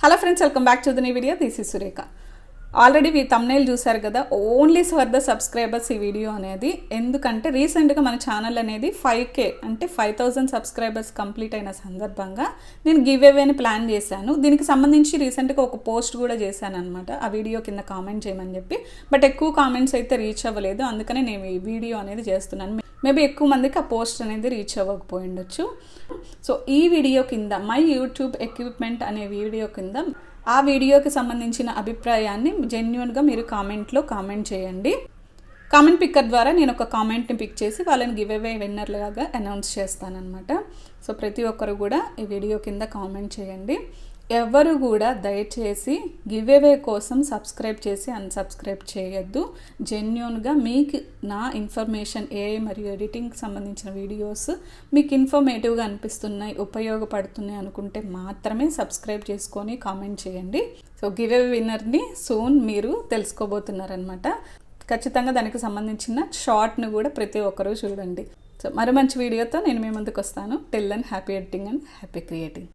Hello friends, welcome back to the new video. This is Surekha. Already me thumbnail చూసారు కదా, only for the subscribers ఈ video అనేది. ఎందుకంటే రీసెంట్గా మన ఛానల్ అనేది 5K అంటే 5000 సబ్స్క్రైబర్స్ కంప్లీట్ అయిన సందర్భంగా నేను గివ్ అవేని ప్లాన్ చేశాను. దీనికి సంబంధించి రీసెంట్గా ఒక పోస్ట్ కూడా చేశాను అనమాట. ఆ వీడియో కింద కామెంట్ చేయమని చెప్పి. బట్ ఎక్కువ కామెంట్స్ అయితే రీచ్ అవ్వలేదు, అందుకనే నేను ఈ వీడియో అనేది చేస్తున్నాను. మేబీ ఎక్కువ మందికి ఆ పోస్ట్ అనేది రీచ్ అవ్వకపోయి ఉండొచ్చు. సో ఈ వీడియో కింద మై యూట్యూబ్ ఎక్విప్మెంట్ అనే వీడియో కింద ఆ వీడియోకి సంబంధించిన అభిప్రాయాన్ని జెన్యూన్గా మీరు కామెంట్లో కామెంట్ చేయండి. కామెంట్ పిక్కర్ ద్వారా నేను ఒక కామెంట్ని పిక్ చేసి వాళ్ళని గివ్ అవే విన్నర్లాగా అనౌన్స్ చేస్తానన్నమాట. సో ప్రతి ఒక్కరు కూడా ఈ వీడియో కింద కామెంట్ చేయండి. ఎవరు కూడా దయచేసి గివ్ అవే కోసం సబ్స్క్రైబ్ చేసి అన్సబ్స్క్రైబ్ చేయొద్దు. జెన్యూన్గా మీకు నా ఇన్ఫర్మేషన్ ఏఐ మరియు ఎడిటింగ్కి సంబంధించిన వీడియోస్ మీకు ఇన్ఫర్మేటివ్గా అనిపిస్తున్నాయి, ఉపయోగపడుతున్నాయి అనుకుంటే మాత్రమే సబ్స్క్రైబ్ చేసుకొని కామెంట్ చేయండి. సో గివ్ అవే విన్నర్ని సూన్ మీరు తెలుసుకోబోతున్నారనమాట. ఖచ్చితంగా దానికి సంబంధించిన షార్ట్ను కూడా ప్రతి ఒక్కరూ చూడండి. సో మరో మంచి వీడియోతో నేను మీ ముందుకు వస్తాను. Till then happy editing and happy creating.